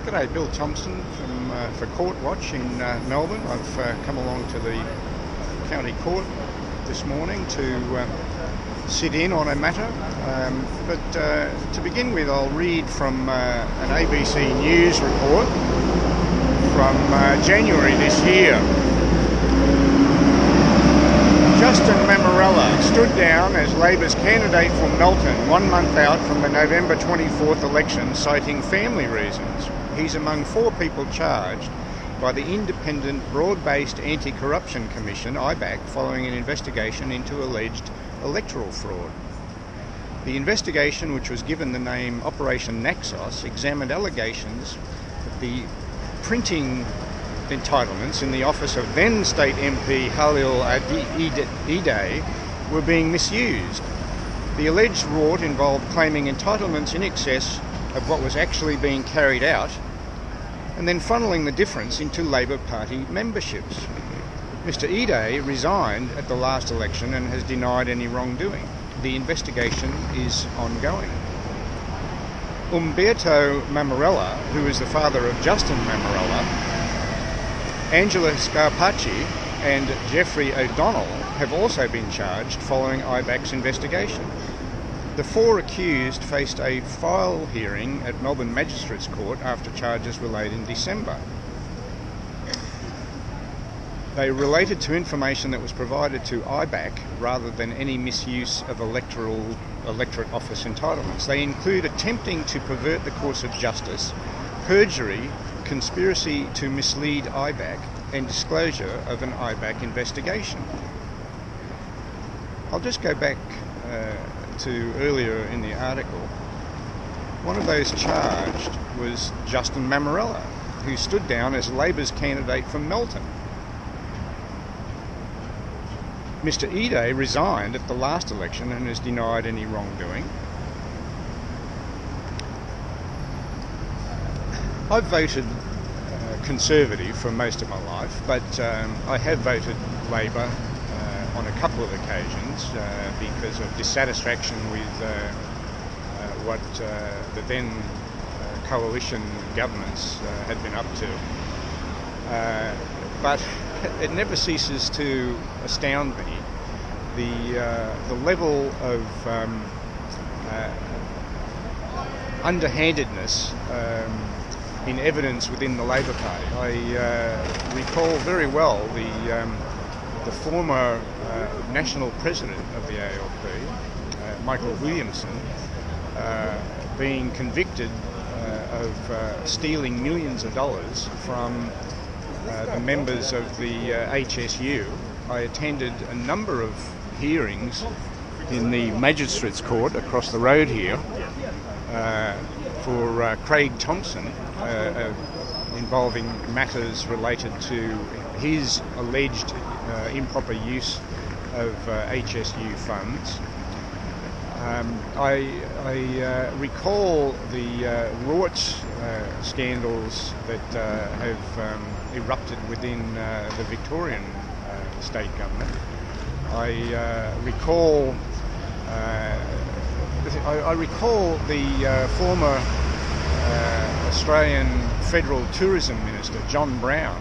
G'day, Bill Thompson for Court Watch in Melbourne. I've come along to the County Court this morning to sit in on a matter. But to begin with, I'll read from an ABC News report from January this year. Justin Mammarella stood down as Labor's candidate for Melton 1 month out from the November 24th election, citing family reasons. He's among 4 people charged by the Independent Broad-Based Anti-Corruption Commission, IBAC, following an investigation into alleged electoral fraud. The investigation, which was given the name Operation Naxos, examined allegations that the printing entitlements in the office of then State MP Khalil Ide were being misused. The alleged rort involved claiming entitlements in excess of what was actually being carried out and then funneling the difference into Labor Party memberships. Mr. Ide resigned at the last election and has denied any wrongdoing. The investigation is ongoing. Umberto Mammarella, who is the father of Justin Mammarella, Angela Scarpacci and Jeffrey O'Donnell have also been charged following IBAC's investigation. The 4 accused faced a file hearing at Melbourne Magistrates Court after charges were laid in December. They related to information that was provided to IBAC rather than any misuse of electorate office entitlements. They include attempting to pervert the course of justice, perjury, conspiracy to mislead IBAC, and disclosure of an IBAC investigation. I'll just go back to earlier in the article. One of those charged was Justin Mammarella, who stood down as Labor's candidate for Melton. Mr. Ide resigned at the last election and has denied any wrongdoing. I've voted Conservative for most of my life, but I have voted Labor on a couple of occasions because of dissatisfaction with what the then coalition governments had been up to. But it never ceases to astound me the level of underhandedness in evidence within the Labor Party. I recall very well the former national president of the ALP, Michael Williamson, being convicted of stealing millions of dollars from the members of the HSU. I attended a number of hearings in the Magistrates Court across the road here for Craig Thompson, involving matters related to his alleged improper use of HSU funds. I recall the rort scandals that have erupted within the Victorian state government. I recall the former Australian Federal Tourism Minister, John Brown,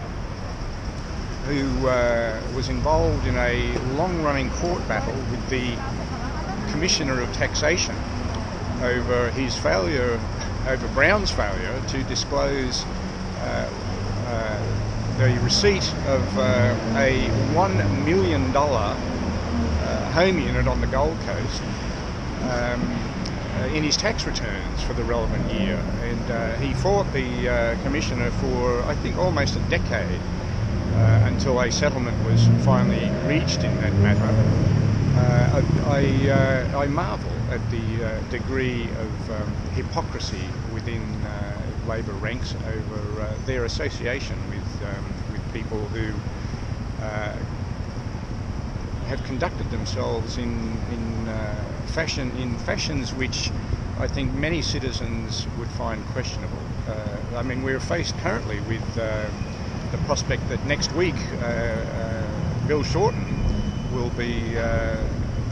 who was involved in a long-running court battle with the Commissioner of Taxation over Brown's failure to disclose the receipt of a $1 million home unit on the Gold Coast in his tax returns for the relevant year, and he fought the Commissioner for, I think, almost a decade until a settlement was finally reached in that matter. I marvel at the degree of hypocrisy within Labor ranks over their association with people who have conducted themselves in fashions which I think many citizens would find questionable. I mean, we're faced currently with the prospect that next week Bill Shorten will be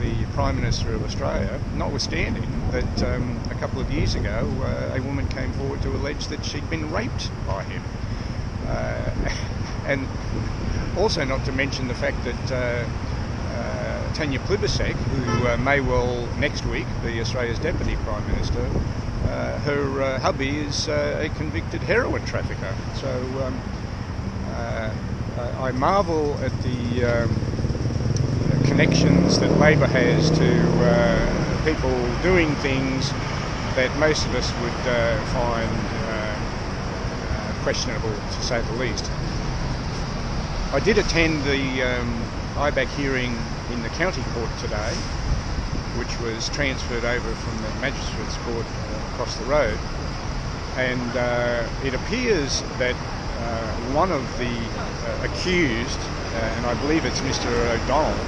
the Prime Minister of Australia, notwithstanding that a couple of years ago a woman came forward to allege that she'd been raped by him. And also not to mention the fact that Tanya Plibersek, who may well next week be Australia's Deputy Prime Minister, her hubby is a convicted heroin trafficker. So I marvel at the connections that Labor has to people doing things that most of us would find questionable, to say the least. I did attend the IBAC hearing in the county court today, which was transferred over from the magistrates court across the road, and it appears that one of the accused, and I believe it's Mr. O'Donnell,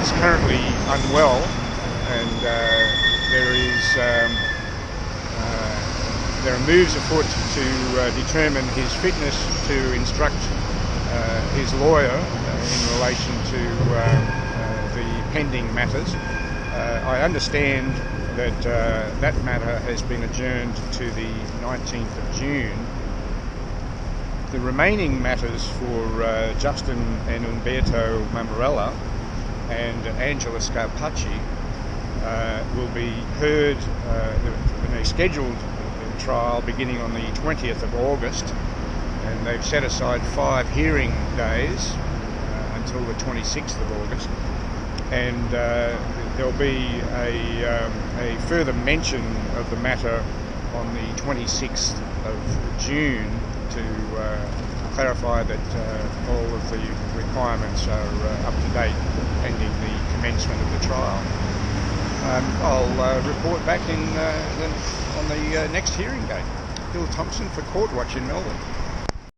is currently unwell, and there are moves afoot to determine his fitness to instruct his lawyer in relation to the pending matters. I understand that that matter has been adjourned to the 19th of June. The remaining matters for Justin and Umberto Mammarella and Angela Scarpacci will be heard in a scheduled trial beginning on the 20th of August, and they've set aside 5 hearing days until the 26th of August, and there'll be a further mention of the matter on the 26th of June to clarify that all of the requirements are up to date pending the commencement of the trial. I'll report back on the next hearing date. Bill Thompson for Court Watch in Melbourne.